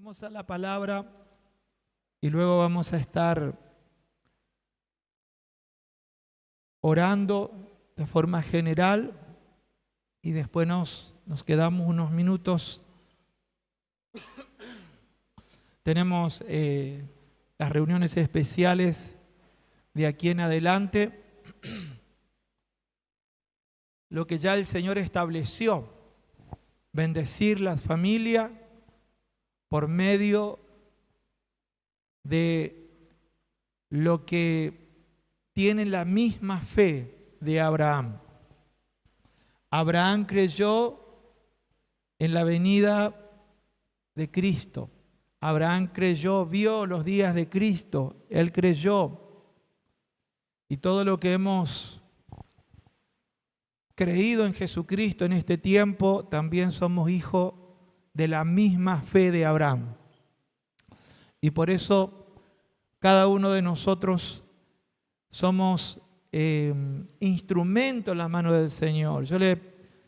Vamos a la palabra y luego vamos a estar orando de forma general y después nos quedamos unos minutos. Tenemos las reuniones especiales de aquí en adelante, lo que ya el Señor estableció, bendecir las familias por medio de lo que tiene la misma fe de Abraham. Abraham creyó en la venida de Cristo. Abraham creyó, vio los días de Cristo, él creyó. Y todo lo que hemos creído en Jesucristo en este tiempo, también somos hijos de la misma fe de Abraham. Y por eso cada uno de nosotros somos instrumentos en la mano del Señor. Yo le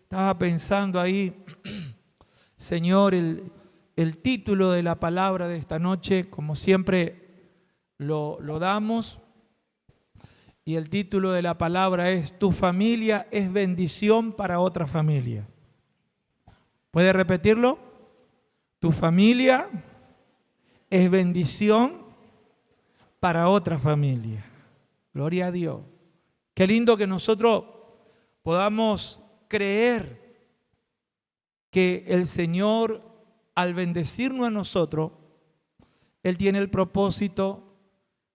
estaba pensando ahí, Señor, el título de la palabra de esta noche, como siempre lo damos, y el título de la palabra es: tu familia es bendición para otra familia. ¿Puede repetirlo? Tu familia es bendición para otra familia. Gloria a Dios. Qué lindo que nosotros podamos creer que el Señor, al bendecirnos a nosotros, Él tiene el propósito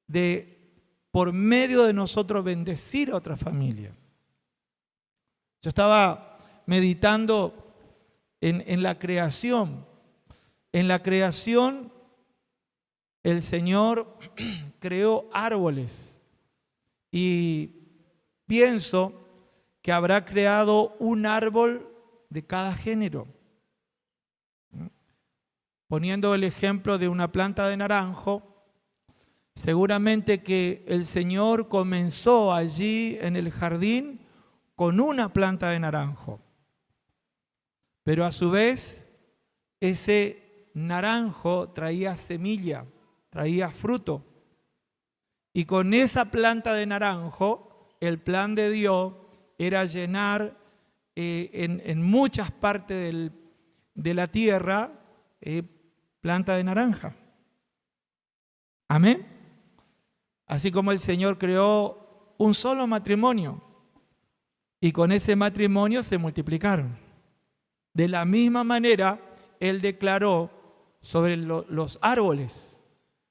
de, por medio de nosotros, bendecir a otra familia. Yo estaba meditando en la creación. En la creación, el Señor creó árboles y pienso que habrá creado un árbol de cada género. Poniendo el ejemplo de una planta de naranjo, seguramente que el Señor comenzó allí en el jardín con una planta de naranjo. Pero a su vez, ese naranjo traía semilla, traía fruto. Y con esa planta de naranjo, el plan de Dios era llenar en muchas partes de la tierra planta de naranja. Amén. Así como el Señor creó un solo matrimonio y con ese matrimonio se multiplicaron. De la misma manera, Él declaró sobre los árboles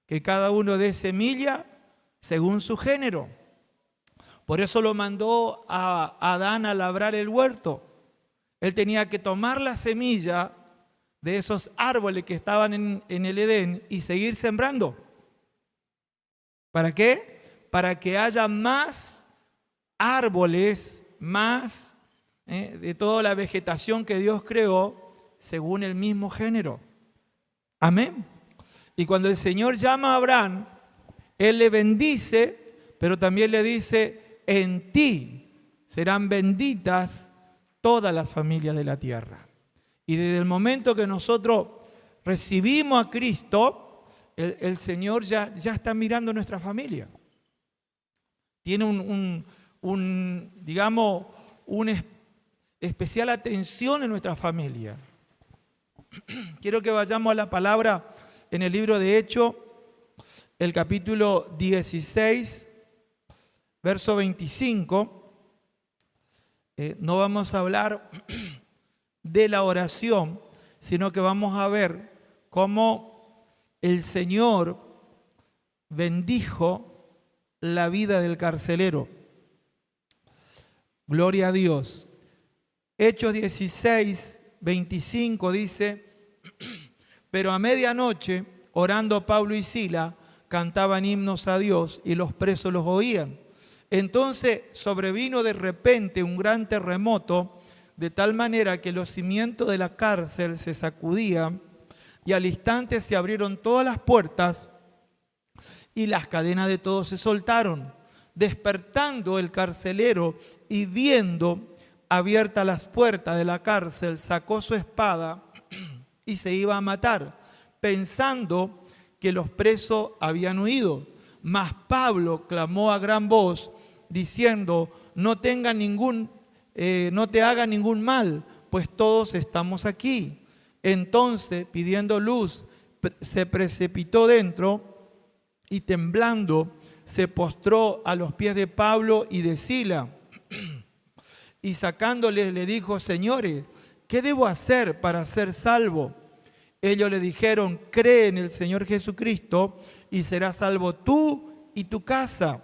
que cada uno dé semilla según su género. Por eso lo mandó a Adán a labrar el huerto. Él tenía que tomar la semilla de esos árboles que estaban en el Edén y seguir sembrando. ¿Para qué? Para que haya más árboles, más de toda la vegetación que Dios creó según el mismo género. Amén. Y cuando el Señor llama a Abraham, Él le bendice, pero también le dice: en ti serán benditas todas las familias de la tierra. Y desde el momento que nosotros recibimos a Cristo, el Señor ya está mirando nuestra familia. Tiene una especial atención en nuestra familia. Quiero que vayamos a la palabra en el libro de Hechos, el capítulo 16, verso 25. No vamos a hablar de la oración, sino que vamos a ver cómo el Señor bendijo la vida del carcelero. Gloria a Dios. Hechos 16, 25 dice: pero a medianoche, orando Pablo y Silas, cantaban himnos a Dios y los presos los oían. Entonces sobrevino de repente un gran terremoto, de tal manera que los cimientos de la cárcel se sacudían y al instante se abrieron todas las puertas y las cadenas de todos se soltaron. Despertando el carcelero y viendo abiertas las puertas de la cárcel, sacó su espada y se iba a matar. pensando que los presos habían huido. Mas Pablo clamó a gran voz, diciendo: no te haga ningún mal, pues todos estamos aquí. Entonces, pidiendo luz, se precipitó dentro y temblando se postró a los pies de Pablo y de Sila. Y sacándoles le dijo: señores, ¿qué debo hacer para ser salvo? Ellos le dijeron: cree en el Señor Jesucristo y serás salvo tú y tu casa.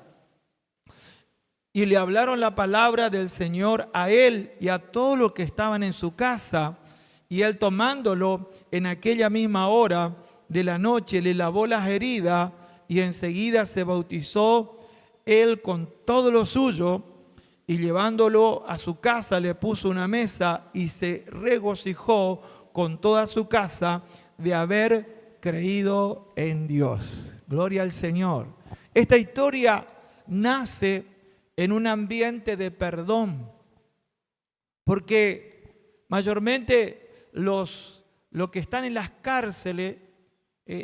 Y le hablaron la palabra del Señor a él y a todos los que estaban en su casa. Y él, tomándolo en aquella misma hora de la noche, le lavó las heridas y enseguida se bautizó él con todo lo suyo. Y llevándolo a su casa le puso una mesa y se regocijó con toda su casa de haber creído en Dios. Gloria al Señor. Esta historia nace en un ambiente de perdón, porque mayormente los que están en las cárceles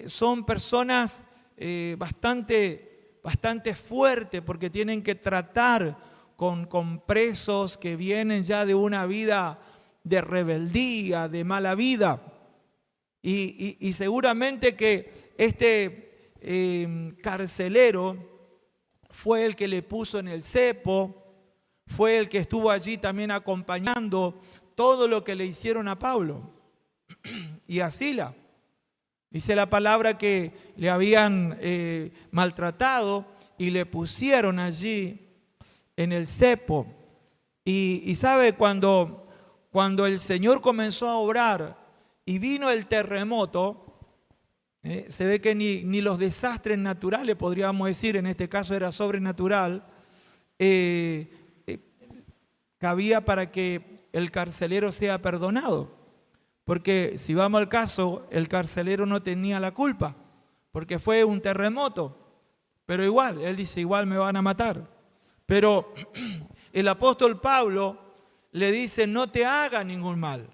son personas bastante fuertes, porque tienen que tratar con presos que vienen ya de una vida de rebeldía, de mala vida. Y seguramente que este carcelero fue el que le puso en el cepo, fue el que estuvo allí también acompañando todo lo que le hicieron a Pablo y a Sila. Dice la palabra que le habían maltratado y le pusieron allí en el cepo. Y sabe, cuando el Señor comenzó a obrar y vino el terremoto, se ve que ni los desastres naturales, podríamos decir, en este caso era sobrenatural, cabía para que el carcelero sea perdonado. Porque si vamos al caso, el carcelero no tenía la culpa, porque fue un terremoto. Pero igual, él dice: igual me van a matar. Pero el apóstol Pablo le dice: no te haga ningún mal.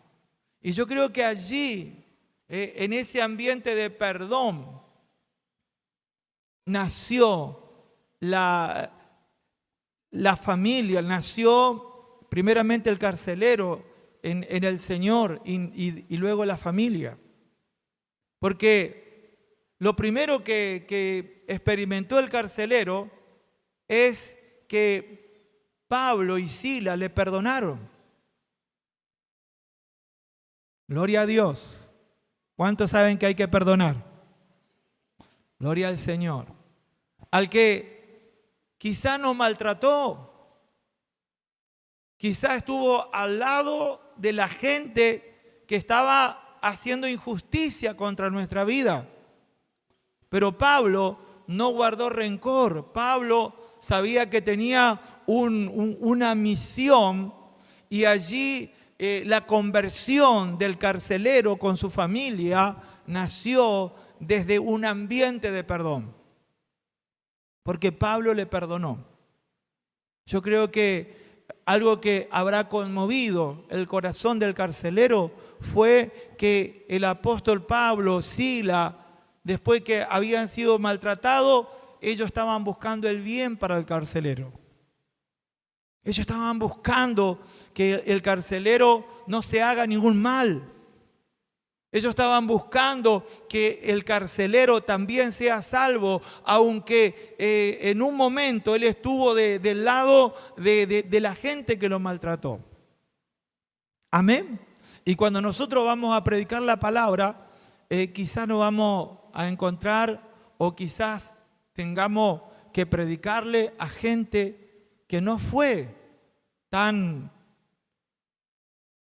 Y yo creo que allí, en ese ambiente de perdón, nació la familia, nació primeramente el carcelero en el Señor y luego la familia. Porque lo primero que experimentó el carcelero es que Pablo y Sila le perdonaron. Gloria a Dios. ¿Cuántos saben que hay que perdonar? Gloria al Señor. Al que quizá nos maltrató, quizá estuvo al lado de la gente que estaba haciendo injusticia contra nuestra vida. Pero Pablo no guardó rencor. Pablo sabía que tenía una misión, y allí la conversión del carcelero con su familia nació desde un ambiente de perdón, porque Pablo le perdonó. Yo creo que algo que habrá conmovido el corazón del carcelero fue que el apóstol Pablo, Sila, después que habían sido maltratados, ellos estaban buscando el bien para el carcelero. Ellos estaban buscando que el carcelero no se haga ningún mal. Ellos estaban buscando que el carcelero también sea salvo, aunque en un momento él estuvo del lado de la gente que lo maltrató. Amén. Y cuando nosotros vamos a predicar la palabra, quizás nos vamos a encontrar, o quizás tengamos que predicarle a gente que no fue tan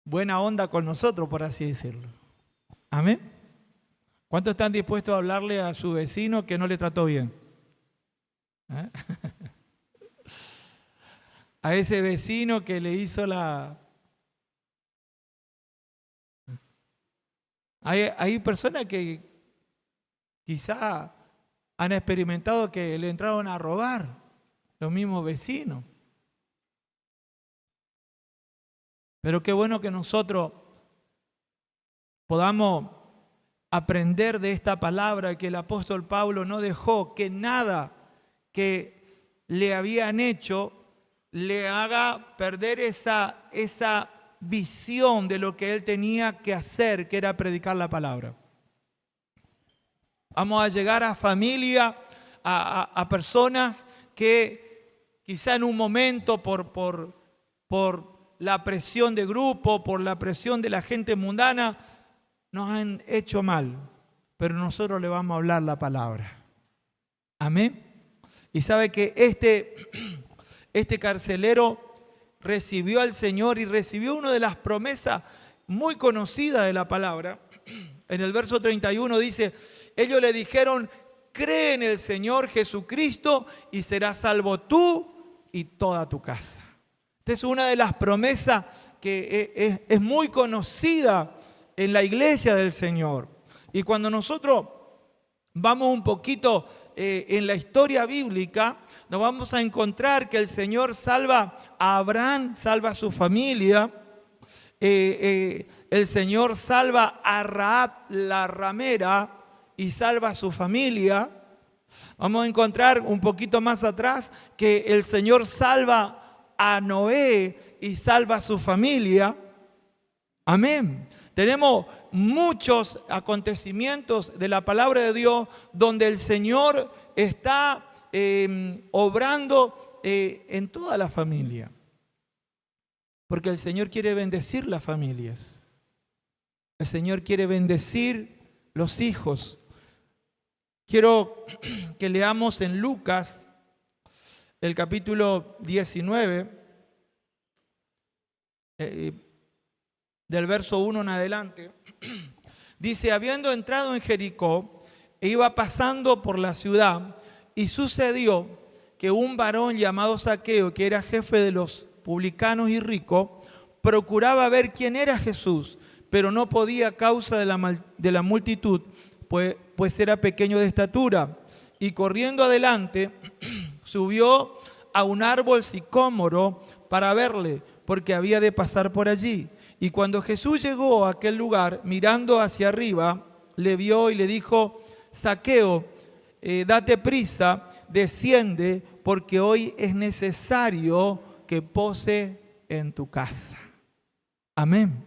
buena onda con nosotros, por así decirlo. Amén. ¿Cuántos están dispuestos a hablarle a su vecino que no le trató bien? ¿Eh? A ese vecino que le hizo Hay personas que quizá han experimentado que le entraron a robar, los mismos vecinos. Pero qué bueno que nosotros podamos aprender de esta palabra, que el apóstol Pablo no dejó que nada que le habían hecho le haga perder esa visión de lo que él tenía que hacer, que era predicar la palabra. Vamos a llegar a familia, a personas que quizá en un momento por la presión de grupo, por la presión de la gente mundana, nos han hecho mal, pero nosotros le vamos a hablar la palabra. Amén. Y sabe que este carcelero recibió al Señor y recibió una de las promesas muy conocidas de la palabra. En el verso 31 dice, ellos le dijeron, cree en el Señor Jesucristo y serás salvo tú y toda tu casa. Esta es una de las promesas que es muy conocida en la iglesia del Señor. Y cuando nosotros vamos un poquito en la historia bíblica, nos vamos a encontrar que el Señor salva a Abraham, salva a su familia. El Señor salva a Rahab la ramera y salva a su familia. Vamos a encontrar un poquito más atrás que el Señor salva a Noé y salva a su familia. Amén. Tenemos muchos acontecimientos de la palabra de Dios donde el Señor está obrando en toda la familia. Porque el Señor quiere bendecir las familias. El Señor quiere bendecir los hijos. Quiero que leamos en Lucas, el capítulo 19, del verso 1 en adelante. Dice, habiendo entrado en Jericó, iba pasando por la ciudad, y sucedió que un varón llamado Zaqueo, que era jefe de los publicanos y rico, procuraba ver quién era Jesús, pero no podía a causa de la multitud, pues era pequeño de estatura. Y corriendo adelante, subió a un árbol sicómoro para verle, porque había de pasar por allí. Y cuando Jesús llegó a aquel lugar, mirando hacia arriba, le vio y le dijo, Zaqueo, date prisa, desciende, porque hoy es necesario que pose en tu casa. Amén.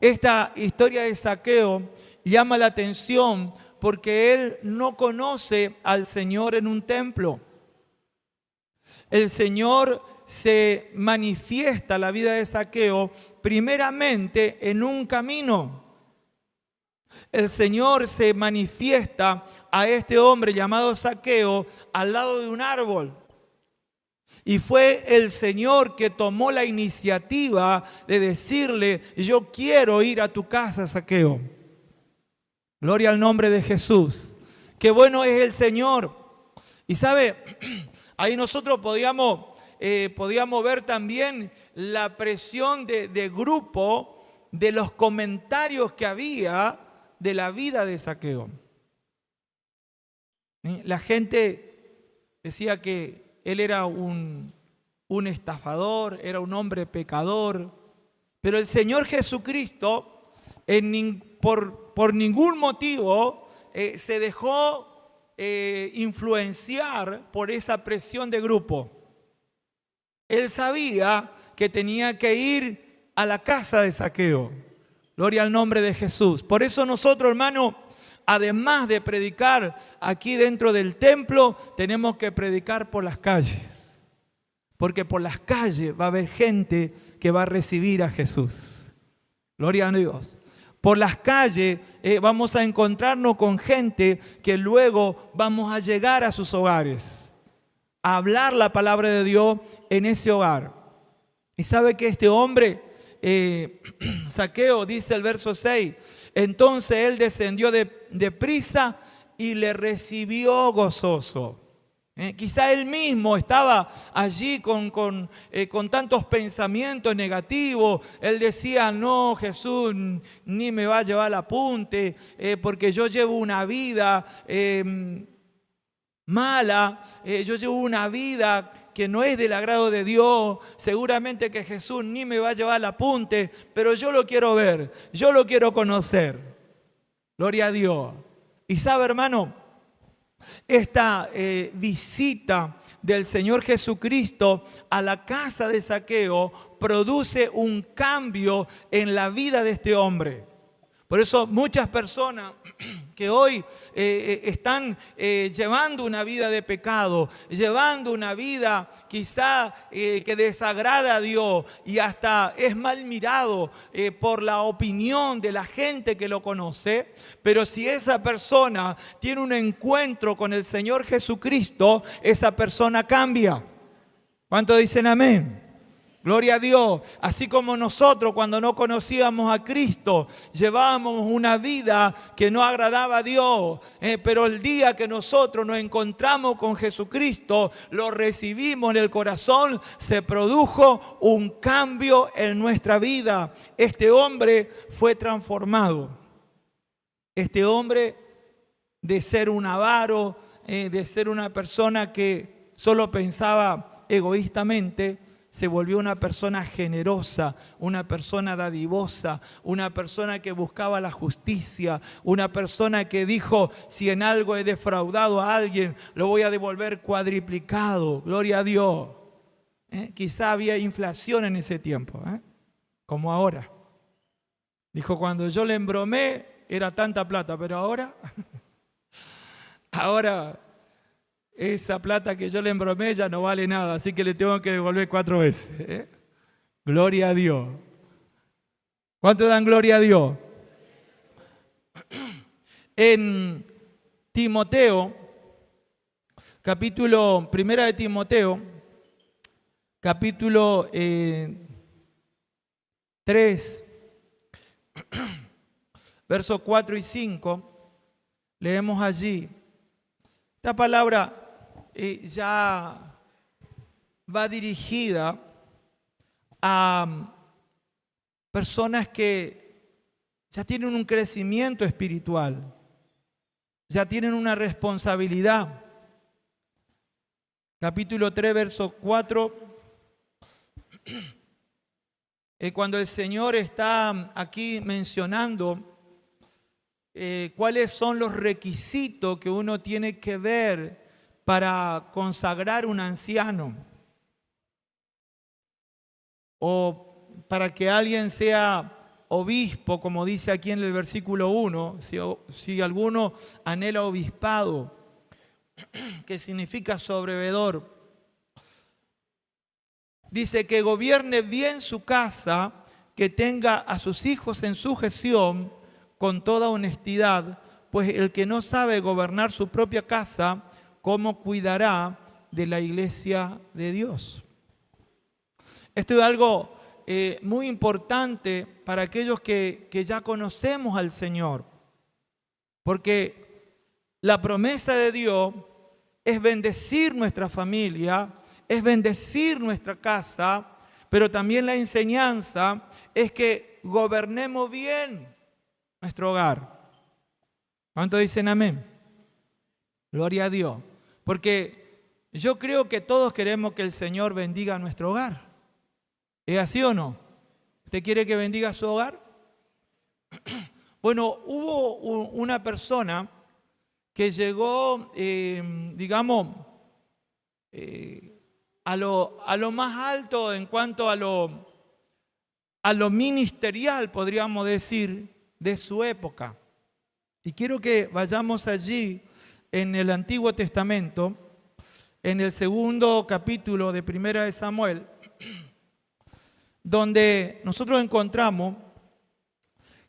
Esta historia de Zaqueo llama la atención porque él no conoce al Señor en un templo. El Señor se manifiesta la vida de Zaqueo primeramente en un camino. El Señor se manifiesta a este hombre llamado Zaqueo al lado de un árbol. Y fue el Señor que tomó la iniciativa de decirle, yo quiero ir a tu casa, Zaqueo. Gloria al nombre de Jesús. Qué bueno es el Señor. Y sabe, ahí nosotros podíamos ver también la presión de grupo de los comentarios que había de la vida de Zaqueo. La gente decía que él era un estafador, era un hombre pecador, pero el Señor Jesucristo por ningún motivo se dejó influenciar por esa presión de grupo. Él sabía que tenía que ir a la casa de Zaqueo. Gloria al nombre de Jesús. Por eso nosotros, hermano, además de predicar aquí dentro del templo, tenemos que predicar por las calles. Porque por las calles va a haber gente que va a recibir a Jesús. Gloria a Dios. Por las calles vamos a encontrarnos con gente que luego vamos a llegar a sus hogares, a hablar la palabra de Dios en ese hogar. Y sabe que este hombre, Zaqueo, dice el verso 6, entonces él descendió de prisa y le recibió gozoso. Quizá él mismo estaba allí con tantos pensamientos negativos. Él decía, no, Jesús ni me va a llevar al apunte, porque yo llevo una vida mala, yo llevo una vida que no es del agrado de Dios, seguramente que Jesús ni me va a llevar al apunte, pero yo lo quiero ver, yo lo quiero conocer. Gloria a Dios. Y sabe, hermano, esta visita del Señor Jesucristo a la casa de Zaqueo produce un cambio en la vida de este hombre. Por eso muchas personas que hoy están llevando una vida de pecado, llevando una vida quizá que desagrada a Dios y hasta es mal mirado por la opinión de la gente que lo conoce, pero si esa persona tiene un encuentro con el Señor Jesucristo, esa persona cambia. ¿Cuántos dicen amén? Gloria a Dios. Así como nosotros cuando no conocíamos a Cristo llevábamos una vida que no agradaba a Dios, pero el día que nosotros nos encontramos con Jesucristo, lo recibimos en el corazón, se produjo un cambio en nuestra vida. Este hombre fue transformado. Este hombre, de ser un avaro, de ser una persona que solo pensaba egoístamente, se volvió una persona generosa, una persona dadivosa, una persona que buscaba la justicia, una persona que dijo, si en algo he defraudado a alguien, lo voy a devolver cuadriplicado. Gloria a Dios. Quizá había inflación en ese tiempo, como ahora. Dijo, cuando yo le embromé, era tanta plata, pero ahora esa plata que yo le embromé ya no vale nada, así que le tengo que devolver 4 veces. Gloria a Dios. ¿Cuánto dan gloria a Dios? En Timoteo, capítulo, primera de Timoteo, capítulo 3, versos 4 y 5, leemos allí. Esta palabra ya va dirigida a personas que ya tienen un crecimiento espiritual, ya tienen una responsabilidad. Capítulo 3, verso 4, cuando el Señor está aquí mencionando cuáles son los requisitos que uno tiene que ver para consagrar un anciano o para que alguien sea obispo, como dice aquí en el versículo 1, si alguno anhela obispado, que significa sobrevedor, dice que gobierne bien su casa, que tenga a sus hijos en sujeción con toda honestidad, pues el que no sabe gobernar su propia casa, ¿cómo cuidará de la iglesia de Dios? Esto es algo muy importante para aquellos que ya conocemos al Señor, porque la promesa de Dios es bendecir nuestra familia, es bendecir nuestra casa, pero también la enseñanza es que gobernemos bien nuestro hogar. ¿Cuántos dicen amén? Gloria a Dios. Porque yo creo que todos queremos que el Señor bendiga nuestro hogar. ¿Es así o no? ¿Usted quiere que bendiga su hogar? Bueno, hubo una persona que llegó, digamos, a lo más alto en cuanto a lo ministerial, podríamos decir, de su época. Y quiero que vayamos allí en el Antiguo Testamento, en el segundo capítulo de Primera de Samuel, donde nosotros encontramos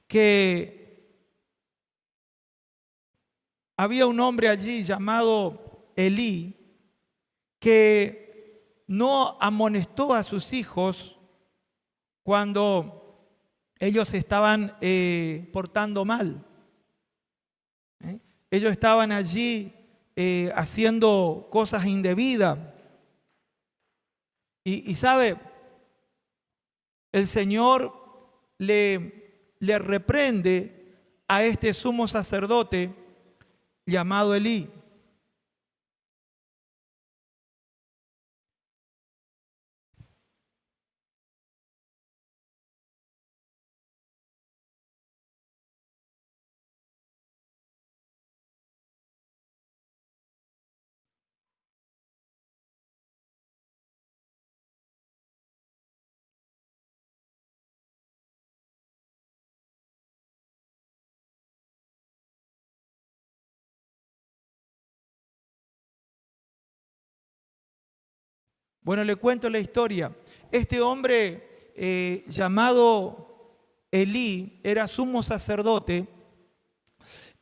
que había un hombre allí llamado Elí que no amonestó a sus hijos cuando ellos estaban portando mal. Ellos estaban allí haciendo cosas indebidas. Y sabe, el Señor le reprende a este sumo sacerdote llamado Elí. Bueno, le cuento la historia. Este hombre llamado Elí era sumo sacerdote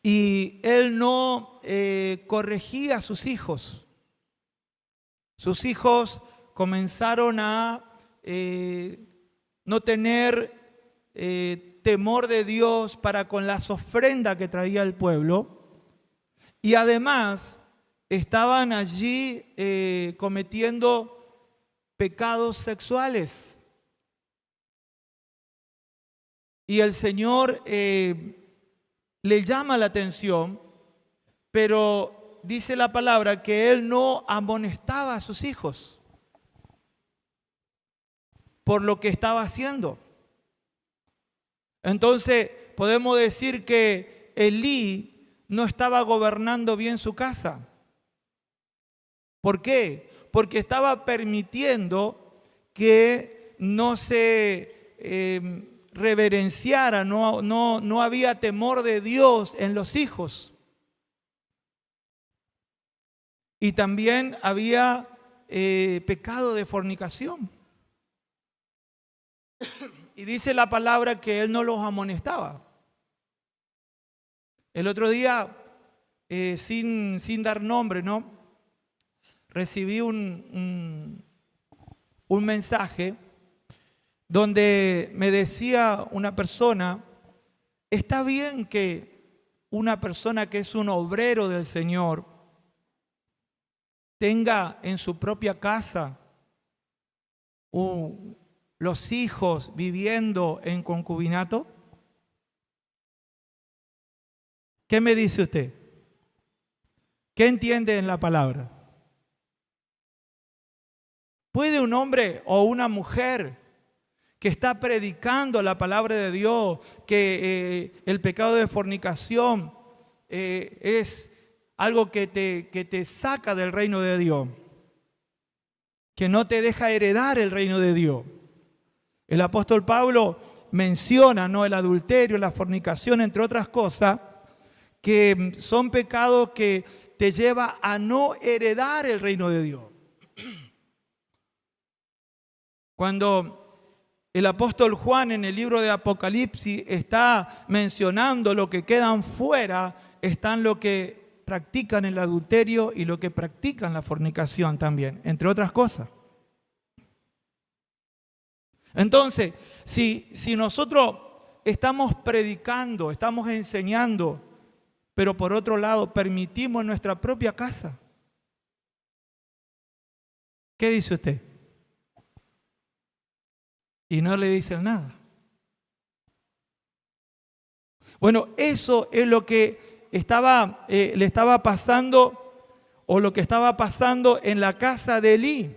y él no corregía a sus hijos. Sus hijos comenzaron a no tener temor de Dios para con las ofrendas que traía el pueblo, y además estaban allí cometiendo pecados sexuales. Y el Señor le llama la atención, pero dice la palabra que Él no amonestaba a sus hijos por lo que estaba haciendo. Entonces podemos decir que Elí no estaba gobernando bien su casa. ¿Por qué? Porque estaba permitiendo que no se reverenciara, no había temor de Dios en los hijos. Y también había pecado de fornicación. Y dice la palabra que él no los amonestaba. El otro día, sin dar nombre, ¿no?, recibí un mensaje donde me decía una persona: está bien que una persona que es un obrero del Señor tenga en su propia casa los hijos viviendo en concubinato. ¿Qué me dice usted? ¿Qué entiende en la palabra? ¿Puede un hombre o una mujer que está predicando la palabra de Dios, que el pecado de fornicación es algo que te saca del reino de Dios, que no te deja heredar el reino de Dios? El apóstol Pablo menciona, ¿no?, el adulterio, la fornicación, entre otras cosas, que son pecados que te lleva a no heredar el reino de Dios. Cuando el apóstol Juan en el libro de Apocalipsis está mencionando lo que quedan fuera, están los que practican el adulterio y los que practican la fornicación también, entre otras cosas. Entonces, si nosotros estamos predicando, estamos enseñando, pero por otro lado permitimos en nuestra propia casa, ¿qué dice usted? Y no le dicen nada. Bueno, eso es lo que le estaba pasando, o lo que estaba pasando en la casa de Elí.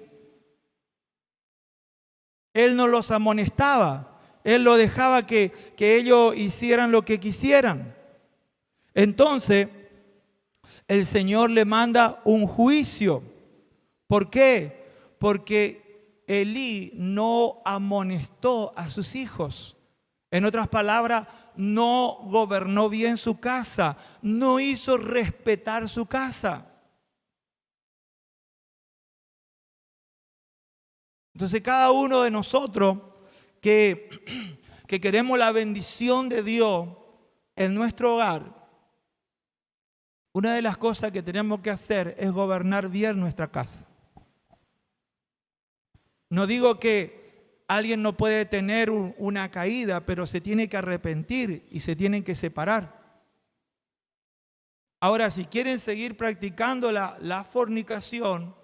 Él no los amonestaba, él lo dejaba que ellos hicieran lo que quisieran. Entonces, el Señor le manda un juicio. ¿Por qué? Porque Elí no amonestó a sus hijos. En otras palabras, no gobernó bien su casa, no hizo respetar su casa. Entonces, cada uno de nosotros que queremos la bendición de Dios en nuestro hogar, una de las cosas que tenemos que hacer es gobernar bien nuestra casa. No digo que alguien no puede tener una caída, pero se tiene que arrepentir y se tienen que separar. Ahora, si quieren seguir practicando la fornicación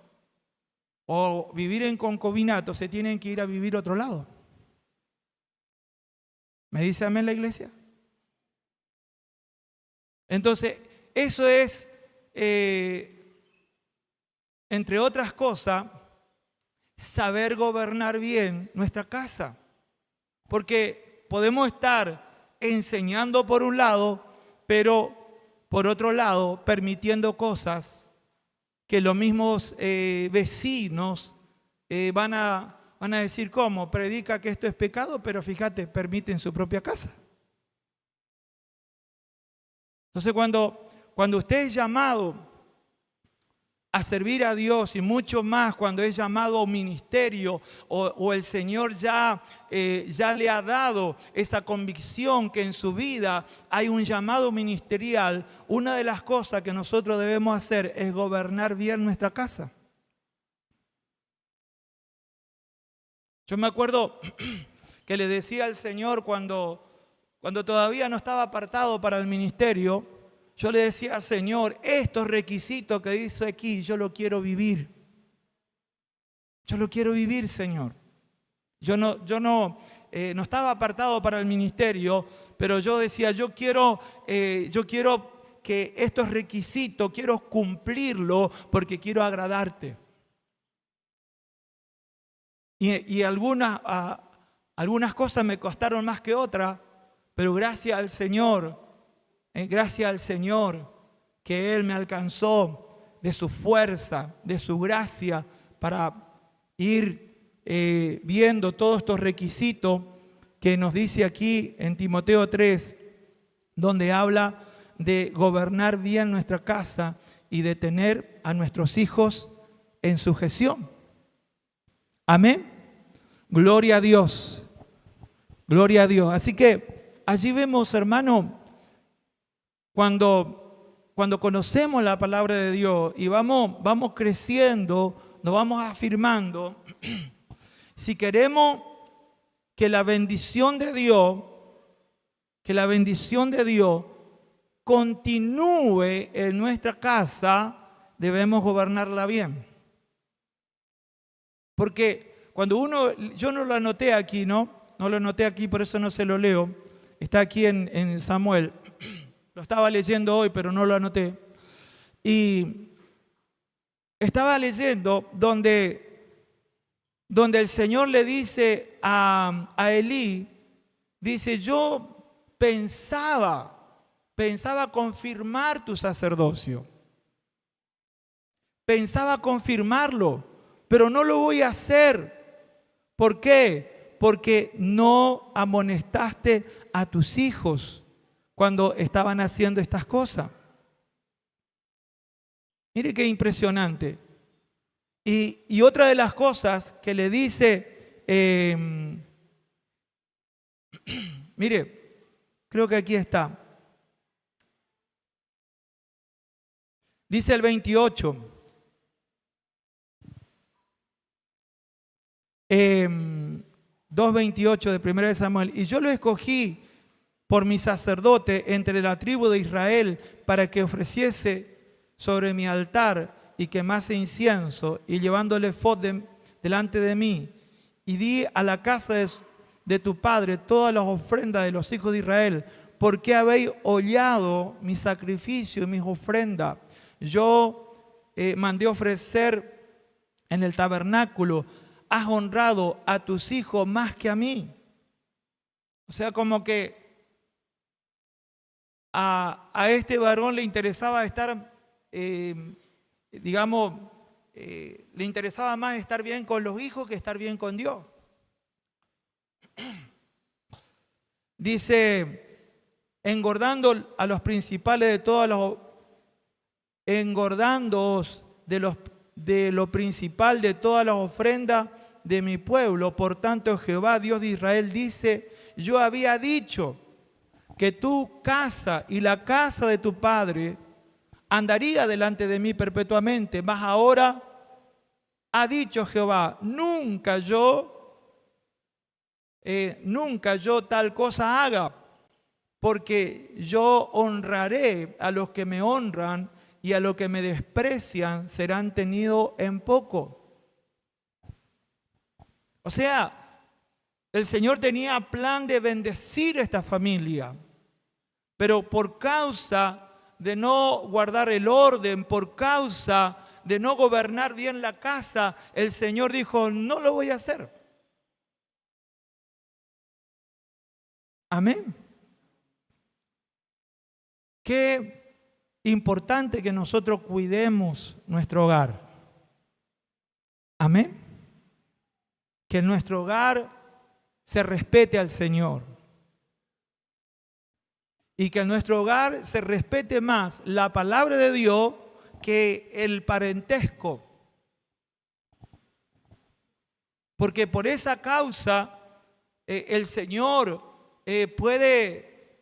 o vivir en concubinato, se tienen que ir a vivir a otro lado. ¿Me dice amén la iglesia? Entonces, eso es, entre otras cosas, saber gobernar bien nuestra casa. Porque podemos estar enseñando por un lado, pero por otro lado permitiendo cosas que los mismos vecinos van a decir: ¿cómo? Predica que esto es pecado, pero fíjate, permite en su propia casa. Entonces cuando usted es llamado a servir a Dios y mucho más cuando es llamado a un ministerio o el Señor ya le ha dado esa convicción que en su vida hay un llamado ministerial, una de las cosas que nosotros debemos hacer es gobernar bien nuestra casa. Yo me acuerdo que le decía al Señor cuando todavía no estaba apartado para el ministerio, yo le decía, Señor, estos requisitos que dice aquí, yo lo quiero vivir. Yo lo quiero vivir, Señor. Yo no estaba apartado para el ministerio, pero yo decía, yo quiero que estos requisitos, quiero cumplirlo porque quiero agradarte. Y algunas cosas me costaron más que otras, pero gracias al Señor que Él me alcanzó de su fuerza, de su gracia, para ir viendo todos estos requisitos que nos dice aquí en Timoteo 3, donde habla de gobernar bien nuestra casa y de tener a nuestros hijos en sujeción. Amén. Gloria a Dios. Gloria a Dios. Así que allí vemos, hermano, cuando conocemos la palabra de Dios y vamos creciendo, nos vamos afirmando, si queremos que la bendición de Dios continúe en nuestra casa, debemos gobernarla bien. Porque cuando yo no lo anoté aquí, no lo anoté aquí, por eso no se lo leo, está aquí en Samuel. Lo estaba leyendo hoy, pero no lo anoté. Y estaba leyendo donde el Señor le dice a Elí, dice, yo pensaba confirmar tu sacerdocio. Pensaba confirmarlo, pero no lo voy a hacer. ¿Por qué? Porque no amonestaste a tus hijos cuando estaban haciendo estas cosas. Mire qué impresionante. Y otra de las cosas que le dice, mire, creo que aquí está. Dice el 28. 2:28 de 1 de Samuel. Y yo lo escogí por mi sacerdote entre la tribu de Israel para que ofreciese sobre mi altar y quemase incienso y llevándole efod delante de mí. Y di a la casa de tu padre todas las ofrendas de los hijos de Israel. ¿Por qué habéis hollado mi sacrificio y mis ofrendas? Yo mandé ofrecer en el tabernáculo. Has honrado a tus hijos más que a mí. O sea, como que a este varón le interesaba estar, le interesaba más estar bien con los hijos que estar bien con Dios. Dice, engordando a los principales de todas los, engordándoos de lo principal de todas las ofrendas de mi pueblo. Por tanto, Jehová, Dios de Israel, dice, yo había dicho que tu casa y la casa de tu padre andaría delante de mí perpetuamente, mas ahora ha dicho Jehová, nunca yo tal cosa haga, porque yo honraré a los que me honran y a los que me desprecian serán tenidos en poco. O sea, el Señor tenía plan de bendecir a esta familia, pero por causa de no guardar el orden, por causa de no gobernar bien la casa, el Señor dijo, no lo voy a hacer. Amén. Qué importante que nosotros cuidemos nuestro hogar. Amén. Que en nuestro hogar se respete al Señor. Y que en nuestro hogar se respete más la palabra de Dios que el parentesco. Porque por esa causa el Señor puede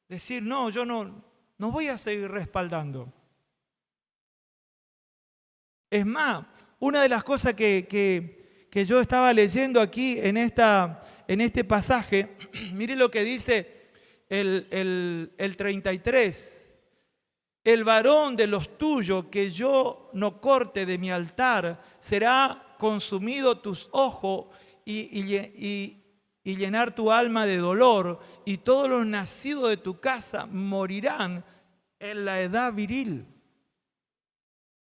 decir, no, yo no voy a seguir respaldando. Es más, una de las cosas que yo estaba leyendo aquí en este pasaje, mire lo que dice el 33. El varón de los tuyos que yo no corte de mi altar, será consumido tus ojos y llenar tu alma de dolor, y todos los nacidos de tu casa morirán en la edad viril.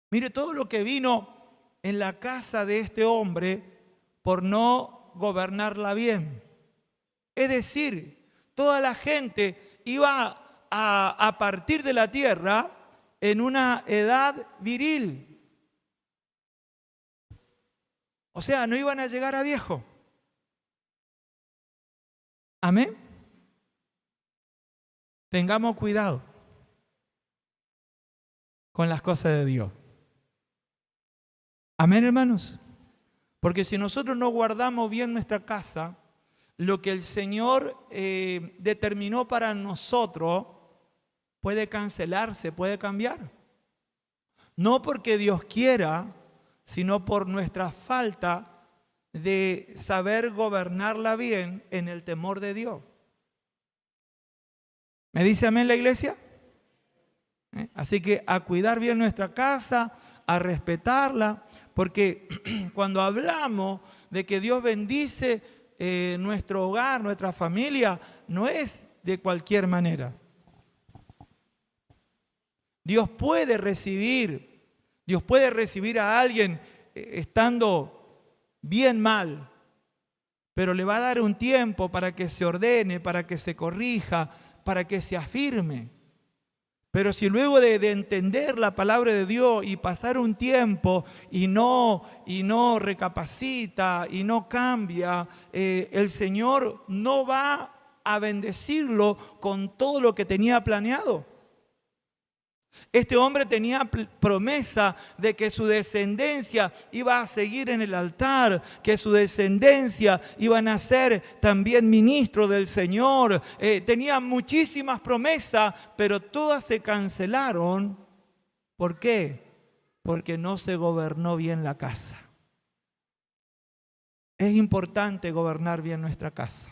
Mire todo lo que vino en la casa de este hombre por no gobernarla bien. Es decir, toda la gente iba a partir de la tierra en una edad viril. O sea, no iban a llegar a viejo. Amén. Tengamos cuidado con las cosas de Dios. Amén, hermanos. Porque si nosotros no guardamos bien nuestra casa, lo que el Señor determinó para nosotros puede cancelarse, puede cambiar. No porque Dios quiera, sino por nuestra falta de saber gobernarla bien en el temor de Dios. ¿Me dice amén la iglesia? Así que a cuidar bien nuestra casa, a respetarla, porque cuando hablamos de que Dios bendice nuestro hogar, nuestra familia, no es de cualquier manera. Dios puede recibir a alguien estando bien mal, pero le va a dar un tiempo para que se ordene, para que se corrija, para que se afirme. Pero si luego de entender la palabra de Dios y pasar un tiempo y no recapacita y no cambia, el Señor no va a bendecirlo con todo lo que tenía planeado. Este hombre tenía promesa de que su descendencia iba a seguir en el altar, que su descendencia iban a ser también ministros del Señor. Tenía muchísimas promesas, pero todas se cancelaron. ¿Por qué? Porque no se gobernó bien la casa. Es importante gobernar bien nuestra casa.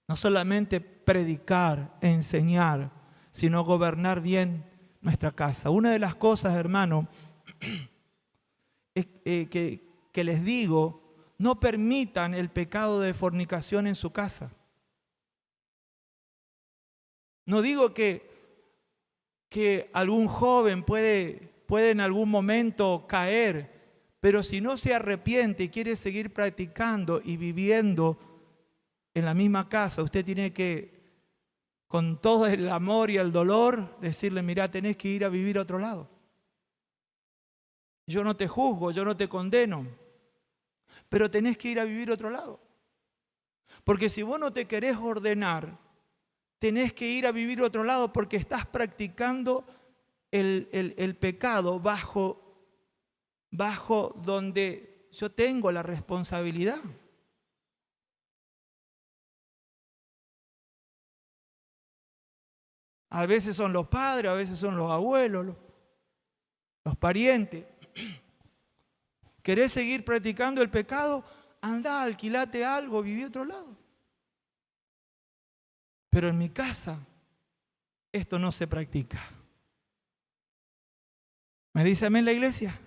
No solamente predicar, enseñar, sino gobernar bien nuestra casa. Una de las cosas, hermano, que les digo, no permitan el pecado de fornicación en su casa. No digo que algún joven puede en algún momento caer, pero si no se arrepiente y quiere seguir practicando y viviendo en la misma casa, usted tiene que, con todo el amor y el dolor, decirle, mira, tenés que ir a vivir a otro lado. Yo no te juzgo, yo no te condeno, pero tenés que ir a vivir a otro lado. Porque si vos no te querés ordenar, tenés que ir a vivir a otro lado porque estás practicando el pecado bajo donde yo tengo la responsabilidad. A veces son los padres, a veces son los abuelos, los parientes. ¿Querés seguir practicando el pecado? Andá, alquilate algo, viví a otro lado. Pero en mi casa esto no se practica. ¿Me dice amén la iglesia?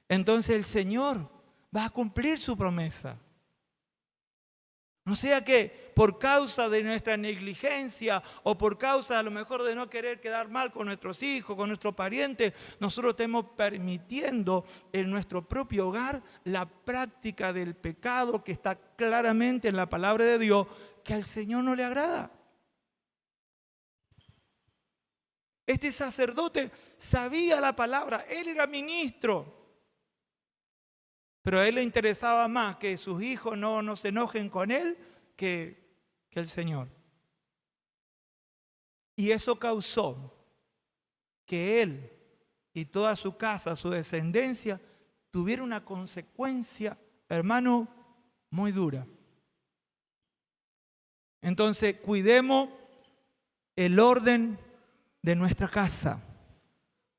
Entonces el Señor va a cumplir su promesa. No sea que por causa de nuestra negligencia o por causa a lo mejor de no querer quedar mal con nuestros hijos, con nuestros parientes, nosotros estemos permitiendo en nuestro propio hogar la práctica del pecado que está claramente en la palabra de Dios, que al Señor no le agrada. Este sacerdote sabía la palabra, él era ministro. Pero a él le interesaba más que sus hijos no se enojen con él que el Señor. Y eso causó que él y toda su casa, su descendencia, tuviera una consecuencia, hermano, muy dura. Entonces, cuidemos el orden de nuestra casa.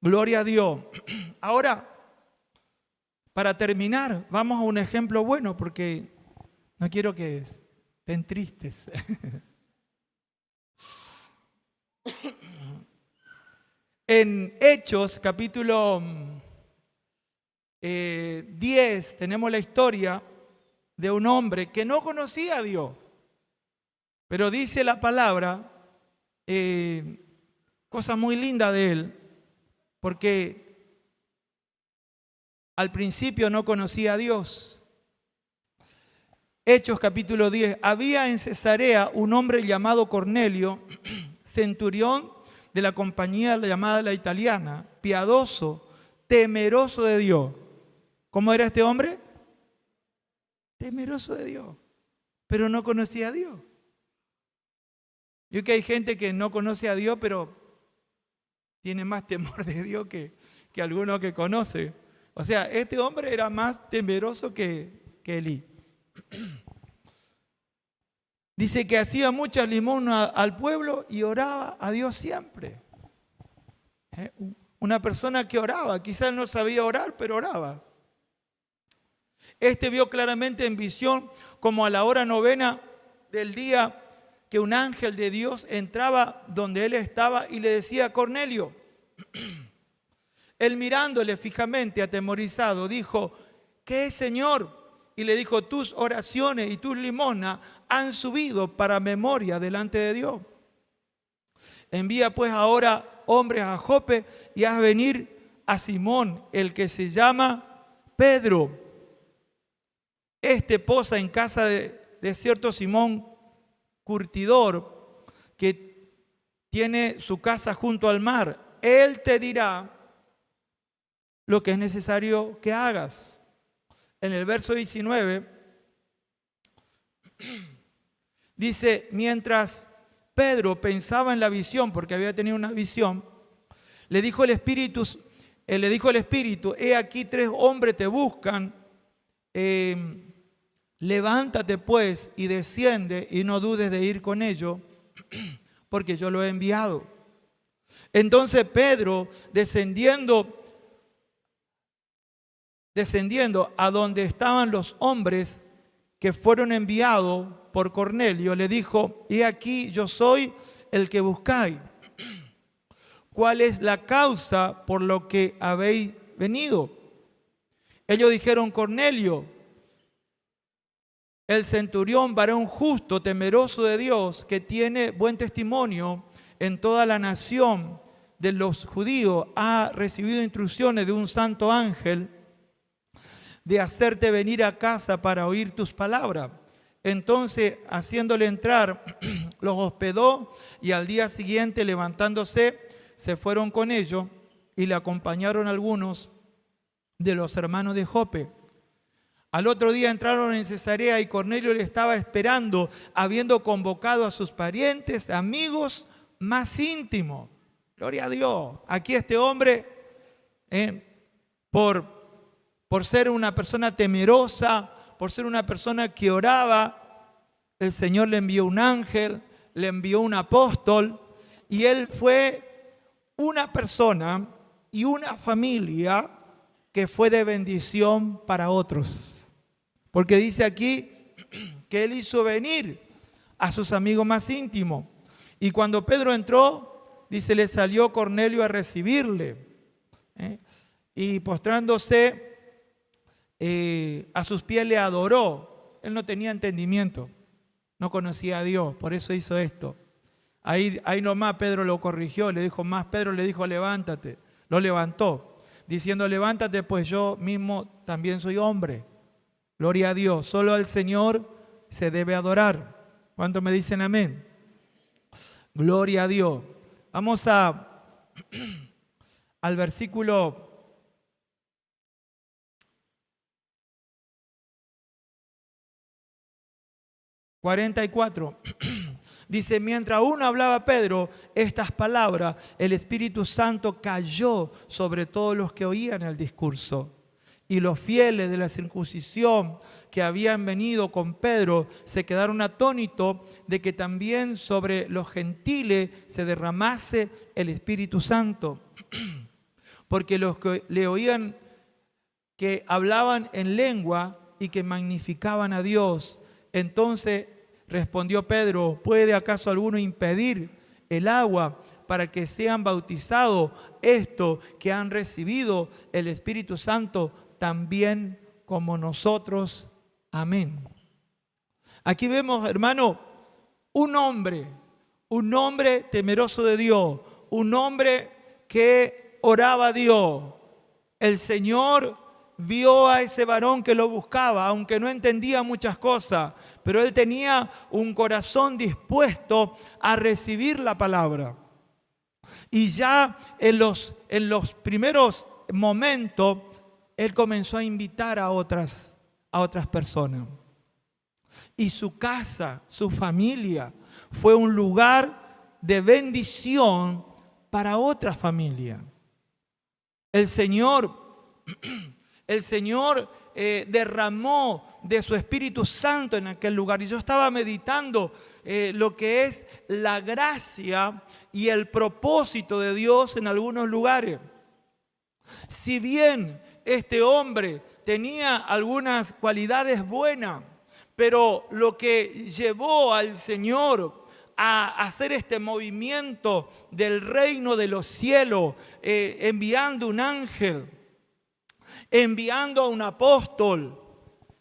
Gloria a Dios. Ahora, para terminar, vamos a un ejemplo bueno, porque no quiero que estén tristes. En Hechos, capítulo 10, tenemos la historia de un hombre que no conocía a Dios, pero dice la palabra, cosa muy linda de él, porque al principio no conocía a Dios. Hechos capítulo 10, había en Cesarea un hombre llamado Cornelio, centurión de la compañía llamada la italiana, piadoso, temeroso de Dios. ¿Cómo era este hombre? Temeroso de Dios, pero no conocía a Dios. Yo que hay gente que no conoce a Dios, pero tiene más temor de Dios que alguno que conoce. O sea, este hombre era más temeroso que Elí. Dice que hacía muchas limosnas al pueblo y oraba a Dios siempre. Una persona que oraba, quizás no sabía orar, pero oraba. Este vio claramente en visión, como a la hora novena del día, que un ángel de Dios entraba donde él estaba y le decía: Cornelio. Él, mirándole fijamente, atemorizado, dijo: ¿qué es, Señor? Y le dijo: tus oraciones y tus limosnas han subido para memoria delante de Dios. Envía pues ahora hombres a Jope y haz venir a Simón, el que se llama Pedro. Este posa en casa de cierto Simón curtidor, que tiene su casa junto al mar. Él te dirá lo que es necesario que hagas. En el verso 19 dice: mientras Pedro pensaba en la visión, porque había tenido una visión, le dijo el Espíritu, he aquí 3 hombres te buscan, levántate pues y desciende y no dudes de ir con ellos, porque yo lo he enviado. Entonces Pedro, descendiendo a donde estaban los hombres que fueron enviados por Cornelio, le dijo: he aquí yo soy el que buscáis. ¿Cuál es la causa por lo que habéis venido? Ellos dijeron: Cornelio, el centurión, varón justo, temeroso de Dios, que tiene buen testimonio en toda la nación de los judíos, ha recibido instrucciones de un santo ángel de hacerte venir a casa para oír tus palabras. Entonces, haciéndole entrar, los hospedó, y al día siguiente, levantándose, se fueron con ellos y le acompañaron algunos de los hermanos de Jope. Al otro día entraron en Cesarea y Cornelio le estaba esperando, habiendo convocado a sus parientes, amigos más íntimos. Gloria a Dios. Aquí este hombre, por ser una persona temerosa, por ser una persona que oraba, el Señor le envió un ángel, le envió un apóstol, y él fue una persona y una familia que fue de bendición para otros. Porque dice aquí que él hizo venir a sus amigos más íntimos. Y cuando Pedro entró, dice, le salió Cornelio a recibirle. Y postrándose a sus pies le adoró. Él no tenía entendimiento, no conocía a Dios, por eso hizo esto. Ahí nomás Pedro lo corrigió, le dijo más, Pedro le dijo: levántate. Lo levantó, diciendo: levántate, pues yo mismo también soy hombre. Gloria a Dios, solo al Señor se debe adorar. ¿Cuántos me dicen amén? Gloria a Dios. Vamos al versículo 44. Dice, mientras aún hablaba Pedro estas palabras, el Espíritu Santo cayó sobre todos los que oían el discurso. Y los fieles de la circuncisión que habían venido con Pedro se quedaron atónitos de que también sobre los gentiles se derramase el Espíritu Santo. Porque los que le oían que hablaban en lengua y que magnificaban a Dios. Entonces respondió Pedro, ¿puede acaso alguno impedir el agua para que sean bautizados estos que han recibido el Espíritu Santo también como nosotros? Amén. Aquí vemos, hermano, un hombre temeroso de Dios, un hombre que oraba a Dios. El Señor vio a ese varón que lo buscaba, aunque no entendía muchas cosas, pero él tenía un corazón dispuesto a recibir la palabra. Y ya en los primeros momentos, él comenzó a invitar a otras personas. Y su casa, su familia, fue un lugar de bendición para otra familia. El Señor derramó de su Espíritu Santo en aquel lugar. Y yo estaba meditando lo que es la gracia y el propósito de Dios en algunos lugares. Si bien este hombre tenía algunas cualidades buenas, pero lo que llevó al Señor a hacer este movimiento del reino de los cielos, enviando un ángel, enviando a un apóstol,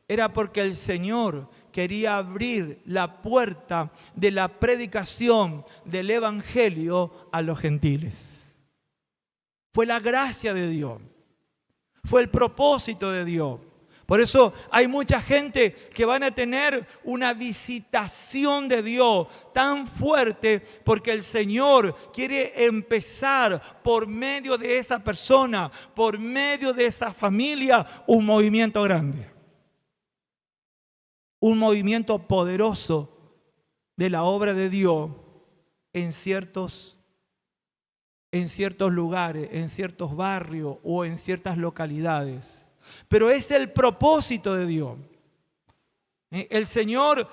era porque el Señor quería abrir la puerta de la predicación del evangelio a los gentiles. Fue la gracia de Dios, fue el propósito de Dios. Por eso hay mucha gente que van a tener una visitación de Dios tan fuerte, porque el Señor quiere empezar por medio de esa persona, por medio de esa familia, un movimiento grande. Un movimiento poderoso de la obra de Dios en ciertos lugares, en ciertos barrios o en ciertas localidades. Pero es el propósito de Dios. El Señor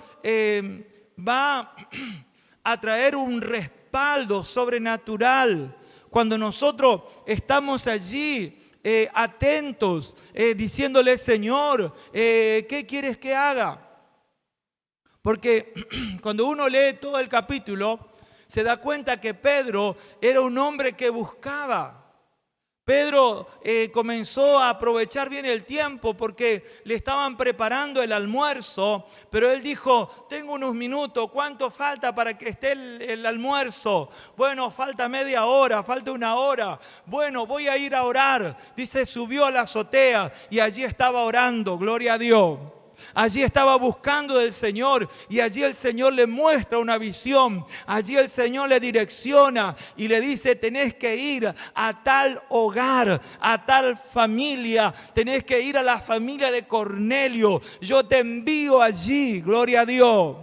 va a traer un respaldo sobrenatural cuando nosotros estamos allí atentos, diciéndole, Señor, ¿qué quieres que haga? Porque cuando uno lee todo el capítulo, se da cuenta que Pedro era un hombre que buscaba. Pedro comenzó a aprovechar bien el tiempo porque le estaban preparando el almuerzo, pero él dijo, tengo unos minutos, ¿cuánto falta para que esté el almuerzo? Bueno, falta media hora, falta una hora. Bueno, voy a ir a orar. Dice, subió a la azotea y allí estaba orando, gloria a Dios. Allí estaba buscando del Señor y allí el Señor le muestra una visión. Allí el Señor le direcciona y le dice, tenés que ir a tal hogar, a tal familia. Tenés que ir a la familia de Cornelio. Yo te envío allí, gloria a Dios.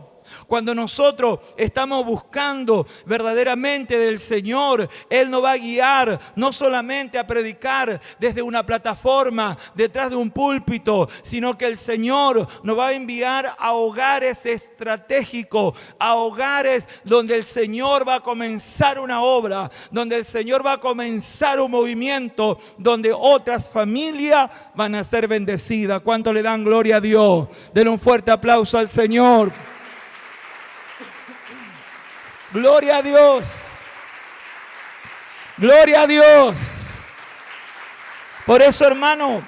Cuando nosotros estamos buscando verdaderamente del Señor, Él nos va a guiar no solamente a predicar desde una plataforma, detrás de un púlpito, sino que el Señor nos va a enviar a hogares estratégicos, a hogares donde el Señor va a comenzar una obra, donde el Señor va a comenzar un movimiento, donde otras familias van a ser bendecidas. ¿Cuánto le dan gloria a Dios? Denle un fuerte aplauso al Señor. Gloria a Dios. Gloria a Dios. Por eso, hermano,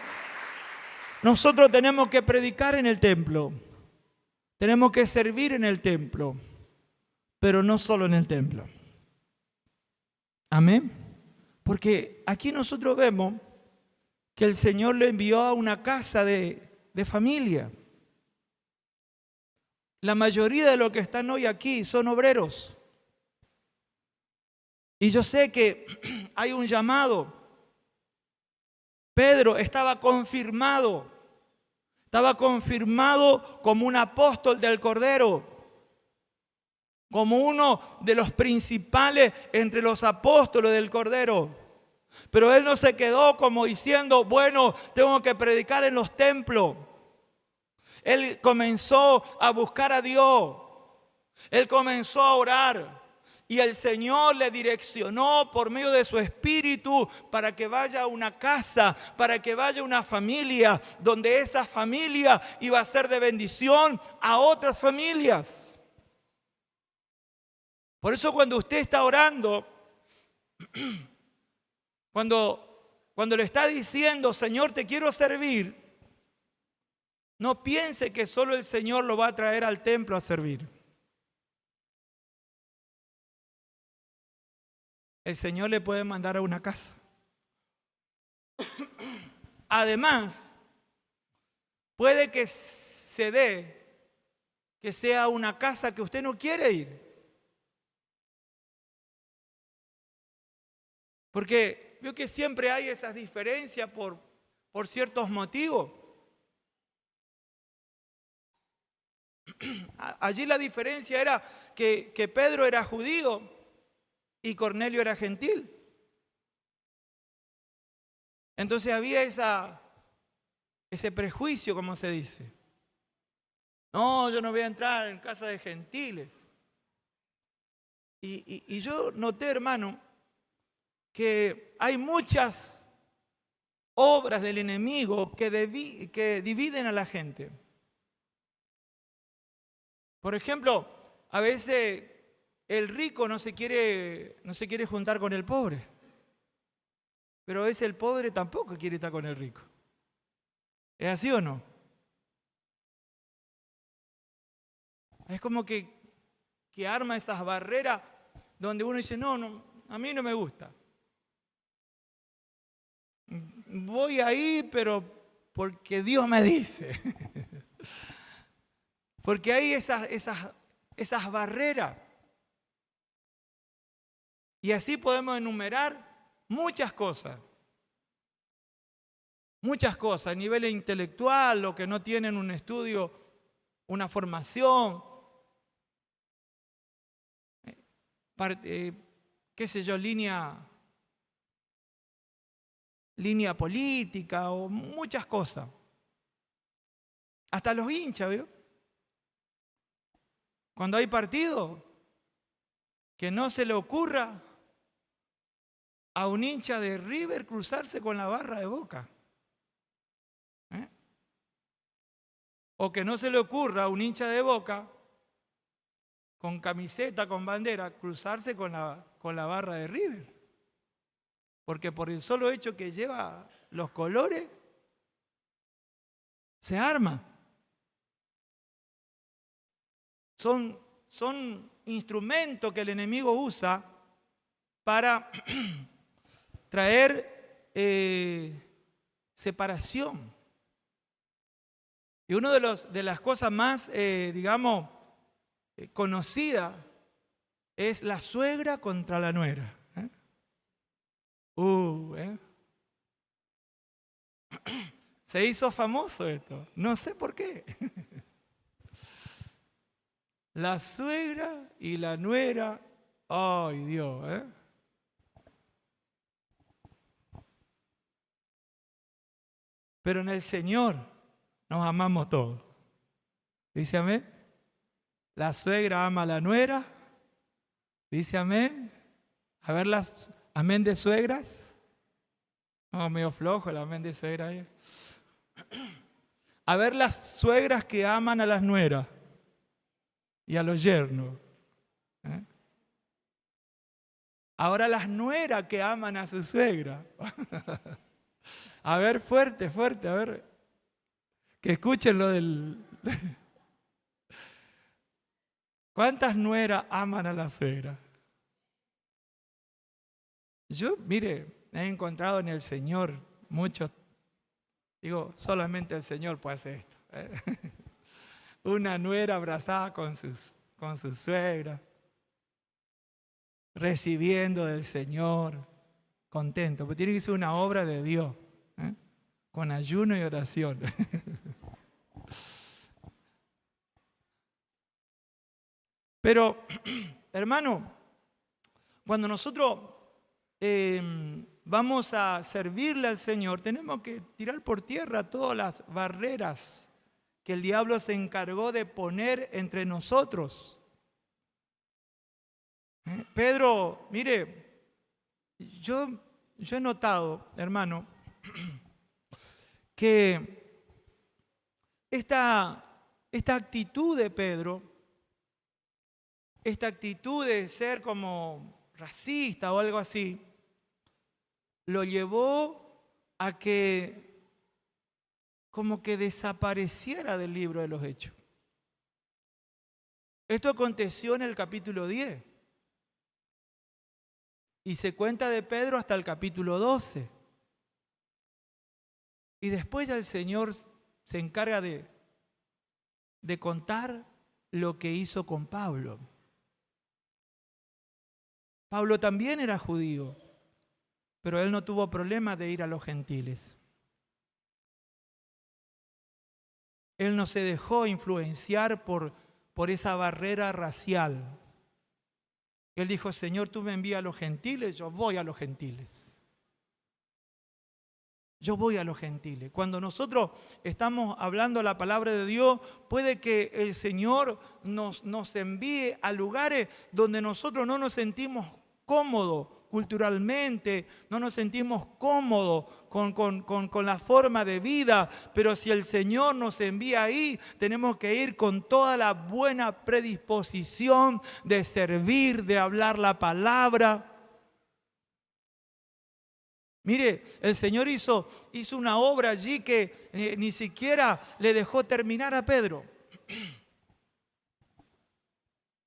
nosotros tenemos que predicar en el templo. Tenemos que servir en el templo. Pero no solo en el templo. Amén. Porque aquí nosotros vemos que el Señor le envió a una casa de familia. La mayoría de los que están hoy aquí son obreros. Y yo sé que hay un llamado. Pedro estaba confirmado como un apóstol del Cordero, como uno de los principales entre los apóstoles del Cordero. Pero él no se quedó como diciendo, bueno, tengo que predicar en los templos. Él comenzó a buscar a Dios. Él comenzó a orar. Y el Señor le direccionó por medio de su Espíritu para que vaya a una casa, para que vaya a una familia, donde esa familia iba a ser de bendición a otras familias. Por eso cuando usted está orando, cuando le está diciendo, Señor, te quiero servir, no piense que solo el Señor lo va a traer al templo a servir. El Señor le puede mandar a una casa. Además, puede que se dé que sea una casa que usted no quiere ir. Porque veo que siempre hay esas diferencias por ciertos motivos. Allí la diferencia era que Pedro era judío y Cornelio era gentil. Entonces había ese prejuicio, como se dice. No, yo no voy a entrar en casa de gentiles. Y yo noté, hermano, que hay muchas obras del enemigo que dividen a la gente. Por ejemplo, a veces el rico no se quiere juntar con el pobre. Pero a veces el pobre tampoco quiere estar con el rico. ¿Es así o no? Es como que arma esas barreras donde uno dice, no, a mí no me gusta. Voy ahí, pero porque Dios me dice. Porque hay esas barreras. Y así podemos enumerar muchas cosas a nivel intelectual, los que no tienen un estudio, una formación, qué sé yo, línea política o muchas cosas. Hasta los hinchas, ¿vio? Cuando hay partido, que no se le ocurra a un hincha de River cruzarse con la barra de Boca. O que no se le ocurra a un hincha de Boca, con camiseta, con bandera, cruzarse con la barra de River. Porque por el solo hecho que lleva los colores, se arma. Son instrumentos que el enemigo usa para traer separación. Y una de las cosas más, conocidas es la suegra contra la nuera. Se hizo famoso esto, no sé por qué. La suegra y la nuera, ay Dios, Pero en el Señor nos amamos todos. ¿Dice amén? La suegra ama a la nuera. ¿Dice amén? A ver las amén de suegras. No, medio flojo el amén de suegra. A ver las suegras que aman a las nueras y a los yernos. Ahora las nueras que aman a su suegra. A ver, fuerte, a ver. Que escuchen lo del... ¿Cuántas nueras aman a la suegra? Yo, mire, he encontrado en el Señor muchos, solamente el Señor puede hacer esto. Una nuera abrazada con su suegra, recibiendo del Señor, contento, pero tiene que ser una obra de Dios, con ayuno y oración. Pero, hermano, cuando nosotros vamos a servirle al Señor, tenemos que tirar por tierra todas las barreras que el diablo se encargó de poner entre nosotros. Pedro, mire, yo he notado, hermano, que esta actitud de Pedro, esta actitud de ser como racista o algo así, lo llevó a que como que desapareciera del libro de los Hechos. Esto aconteció en el capítulo 10 y se cuenta de Pedro hasta el capítulo 12. Y después ya el Señor se encarga de contar lo que hizo con Pablo. Pablo también era judío, pero él no tuvo problema de ir a los gentiles. Él no se dejó influenciar por esa barrera racial. Él dijo, Señor, tú me envías a los gentiles, yo voy a los gentiles. Yo voy a los gentiles. Cuando nosotros estamos hablando la palabra de Dios, puede que el Señor nos envíe a lugares donde nosotros no nos sentimos cómodos culturalmente, no nos sentimos cómodos con la forma de vida, pero si el Señor nos envía ahí, tenemos que ir con toda la buena predisposición de servir, de hablar la palabra. Mire, el Señor hizo una obra allí que ni siquiera le dejó terminar a Pedro.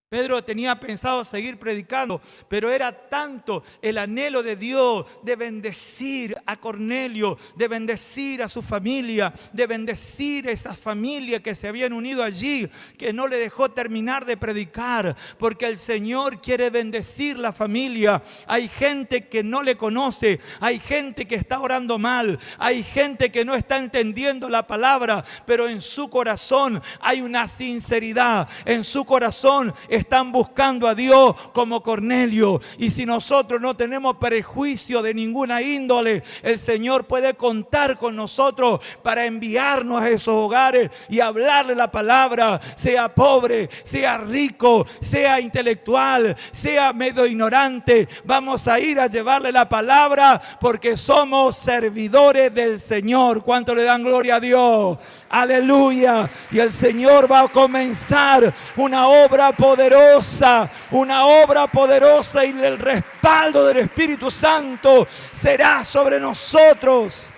Pedro tenía pensado seguir predicando, pero era tanto el anhelo de Dios de bendecir a Cornelio, de bendecir a su familia, de bendecir a esa familia que se habían unido allí, que no le dejó terminar de predicar, porque el Señor quiere bendecir la familia. Hay gente que no le conoce, hay gente que está orando mal, hay gente que no está entendiendo la palabra, pero en su corazón hay una sinceridad, en su corazón están buscando a Dios como Cornelio. Y si nosotros no tenemos prejuicio de ninguna índole, el Señor puede contar con nosotros para enviarnos a esos hogares y hablarle la palabra, sea pobre, sea rico, sea intelectual, sea medio ignorante. Vamos a ir a llevarle la palabra porque somos servidores del Señor. ¿Cuánto le dan gloria a Dios? Aleluya. Y el Señor va a comenzar una obra poderosa y el respaldo del Espíritu Santo será sobre nosotros.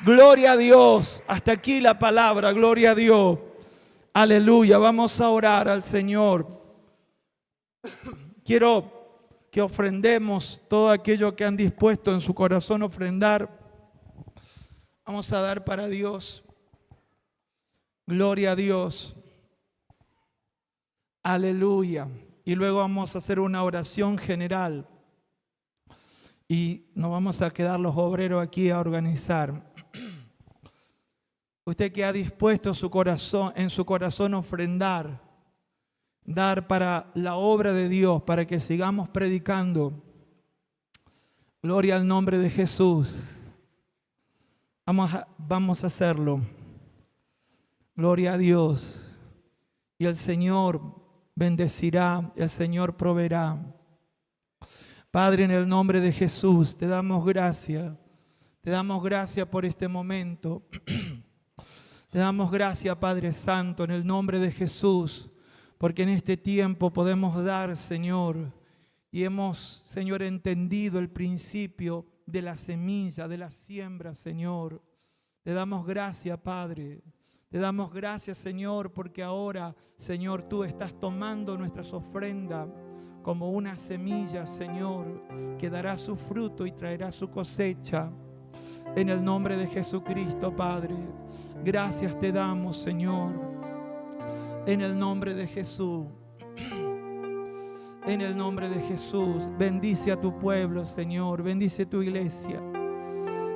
Gloria a Dios. Hasta aquí la palabra, gloria a Dios. Aleluya. Vamos a orar al Señor. Quiero que ofrendemos todo aquello que han dispuesto en su corazón ofrendar. Vamos a dar para Dios. Gloria a Dios. Aleluya. Y luego vamos a hacer una oración general. Y nos vamos a quedar los obreros aquí a organizar. Usted que ha dispuesto su corazón, en su corazón ofrendar, dar para la obra de Dios, para que sigamos predicando. Gloria al nombre de Jesús. Vamos a hacerlo. Gloria a Dios. Y el Señor bendecirá, el Señor proveerá. Padre, en el nombre de Jesús, te damos gracias. Te damos gracias por este momento. Te damos gracias, Padre Santo, en el nombre de Jesús, porque en este tiempo podemos dar, Señor, y hemos, Señor, entendido el principio de la semilla, de la siembra, Señor. Te damos gracias, Padre. Te damos gracias, Señor, porque ahora, Señor, tú estás tomando nuestras ofrendas como una semilla, Señor, que dará su fruto y traerá su cosecha. En el nombre de Jesucristo, Padre, gracias te damos, Señor. En el nombre de Jesús. En el nombre de Jesús, bendice a tu pueblo, Señor. Bendice tu iglesia.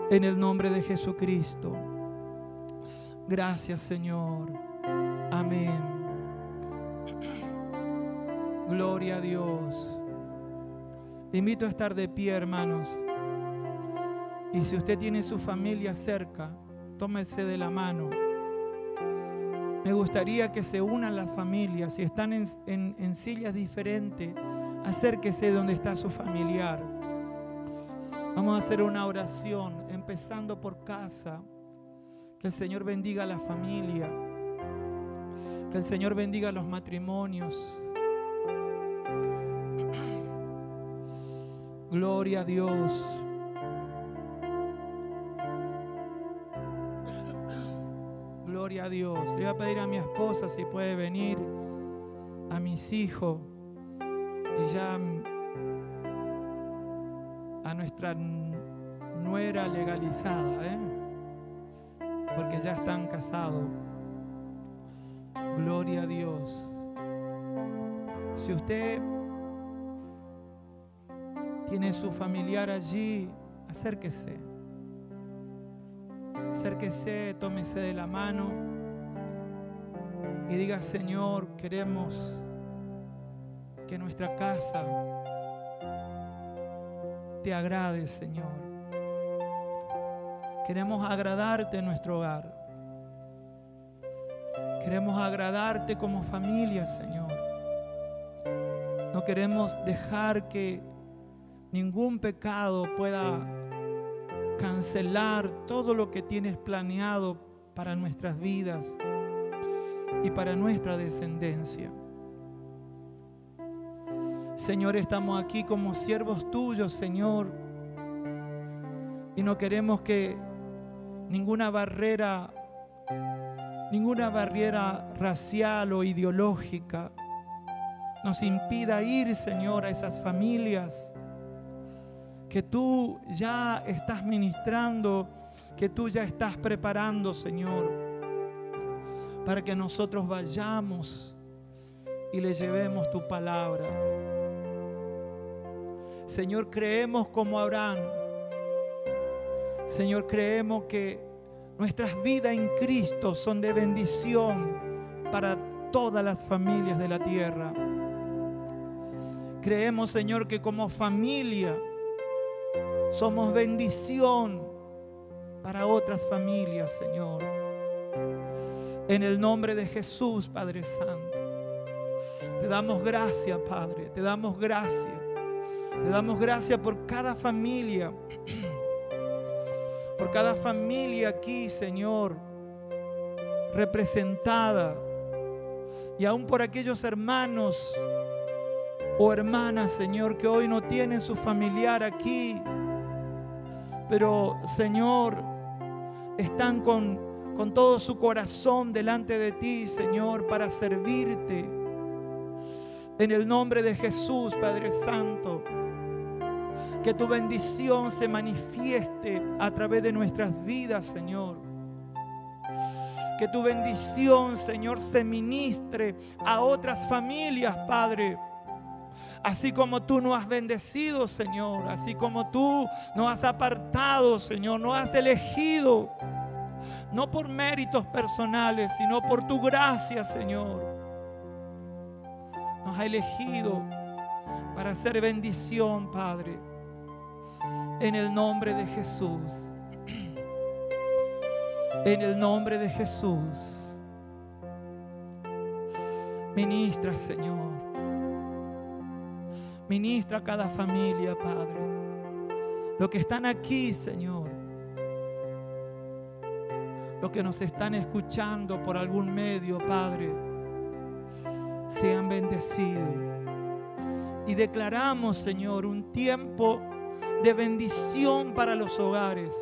En el nombre de Jesucristo. Gracias, Señor. Amén. Gloria a Dios. Te invito a estar de pie, hermanos. Y si usted tiene su familia cerca, tómese de la mano. Me gustaría que se unan las familias. Si están en sillas diferentes, acérquese donde está su familiar. Vamos a hacer una oración, empezando por casa. Que el Señor bendiga a la familia. Que el Señor bendiga los matrimonios. Gloria a Dios. Gloria a Dios. Le voy a pedir a mi esposa si puede venir, a mis hijos y ya a nuestra nuera legalizada, porque ya están casados. Gloria a Dios. Si usted tiene su familiar allí, acérquese. Acérquese, tómese de la mano y diga: Señor, queremos que nuestra casa te agrade, Señor. Queremos agradarte en nuestro hogar. Queremos agradarte como familia, Señor. No queremos dejar que ningún pecado pueda cancelar todo lo que tienes planeado para nuestras vidas y para nuestra descendencia. Señor, estamos aquí como siervos tuyos, Señor, y no queremos que ninguna barrera racial o ideológica nos impida ir, Señor, a esas familias que tú ya estás ministrando, que tú ya estás preparando, Señor, para que nosotros vayamos y le llevemos tu palabra. Señor, creemos como Abraham. Señor, creemos que nuestras vidas en Cristo son de bendición para todas las familias de la tierra. Creemos, Señor, que como familia somos bendición para otras familias, Señor. En el nombre de Jesús, Padre Santo. Te damos gracias, Padre. Te damos gracias. Te damos gracias por cada familia. Por cada familia aquí, Señor, representada. Y aún por aquellos hermanos o hermanas, Señor, que hoy no tienen su familiar aquí. Pero, Señor, están con todo su corazón delante de ti, Señor, para servirte. En el nombre de Jesús, Padre Santo, que tu bendición se manifieste a través de nuestras vidas, Señor. Que tu bendición, Señor, se ministre a otras familias, Padre. Así como tú nos has bendecido, Señor, así como tú nos has apartado, Señor, nos has elegido, no por méritos personales, sino por tu gracia, Señor. Nos has elegido para hacer bendición, Padre, en el nombre de Jesús. En el nombre de Jesús. Ministra, Señor. Ministra a cada familia, Padre. Los que están aquí, Señor. Los que nos están escuchando por algún medio, Padre. Sean bendecidos. Y declaramos, Señor, un tiempo de bendición para los hogares.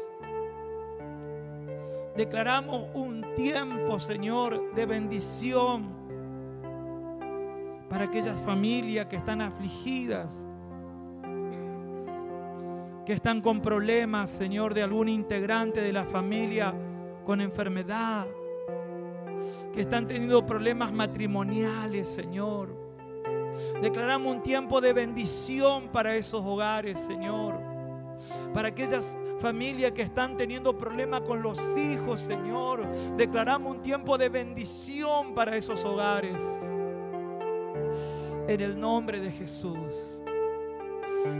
Declaramos un tiempo, Señor, de bendición para aquellas familias que están afligidas, que están con problemas, Señor, de algún integrante de la familia con enfermedad, que están teniendo problemas matrimoniales, Señor. Declaramos un tiempo de bendición para esos hogares, Señor. Para aquellas familias que están teniendo problemas con los hijos, Señor. Declaramos un tiempo de bendición para esos hogares. En el nombre de Jesús.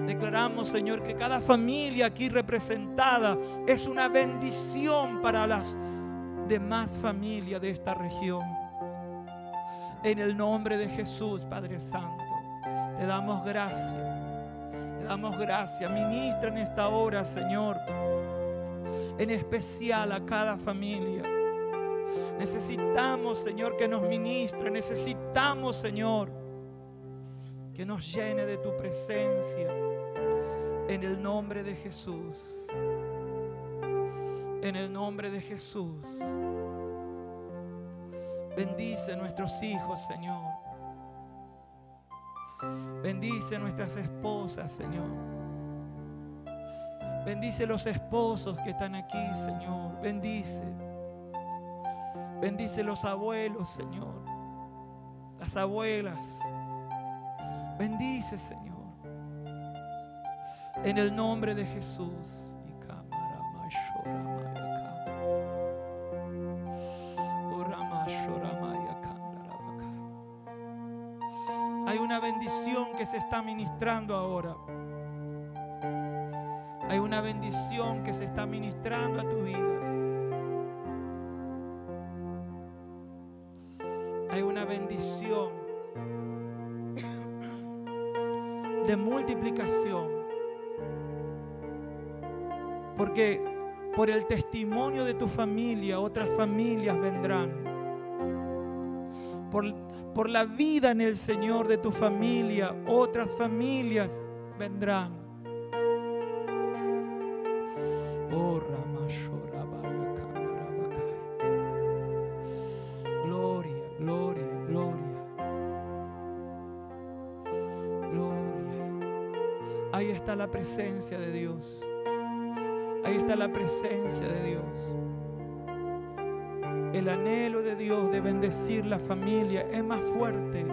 Declaramos, Señor, que cada familia aquí representada es una bendición para las demás familias de esta región. En el nombre de Jesús, Padre Santo, te damos gracias. Te damos gracias. Ministra en esta hora, Señor, en especial a cada familia. Necesitamos, Señor, que nos ministre. Necesitamos, Señor, que nos llene de tu presencia. En el nombre de Jesús. En el nombre de Jesús. Bendice a nuestros hijos, Señor. Bendice a nuestras esposas, Señor. Bendice a los esposos que están aquí, Señor. Bendice. Bendice a los abuelos, Señor. Las abuelas. Bendice, Señor. En el nombre de Jesús. Hay una bendición que se está ministrando ahora. Hay una bendición que se está ministrando a tu vida. Hay una bendición de multiplicación. Porque por el testimonio de tu familia, otras familias vendrán. Por la vida en el Señor de tu familia, otras familias vendrán. Oh, gloria, gloria, gloria. Gloria. Ahí está la presencia de Dios. Ahí está la presencia de Dios. El anhelo de Dios de bendecir la familia es más fuerte.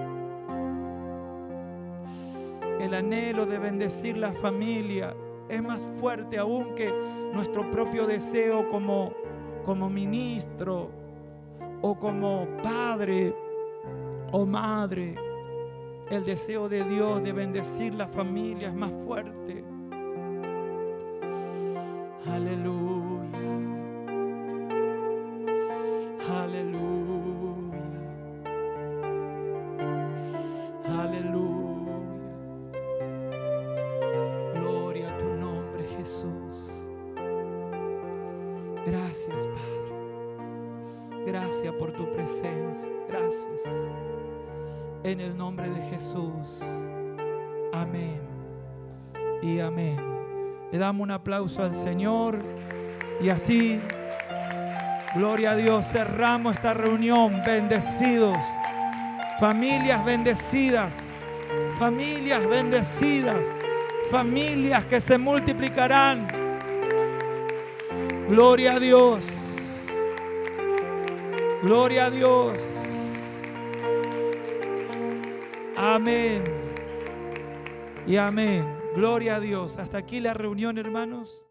El anhelo de bendecir la familia es más fuerte aún que nuestro propio deseo como ministro o como padre o madre. El deseo de Dios de bendecir la familia es más fuerte. Aleluya. Aleluya. Aleluya. Gloria a tu nombre, Jesús. Gracias, Padre. Gracias por tu presencia. Gracias. En el nombre de Jesús. Amén. Y amén. Le damos un aplauso al Señor. Y así, gloria a Dios, cerramos esta reunión bendecidos. Familias bendecidas. Familias bendecidas. Familias que se multiplicarán. Gloria a Dios. Gloria a Dios. Amén. Y amén. Gloria a Dios. Hasta aquí la reunión, hermanos.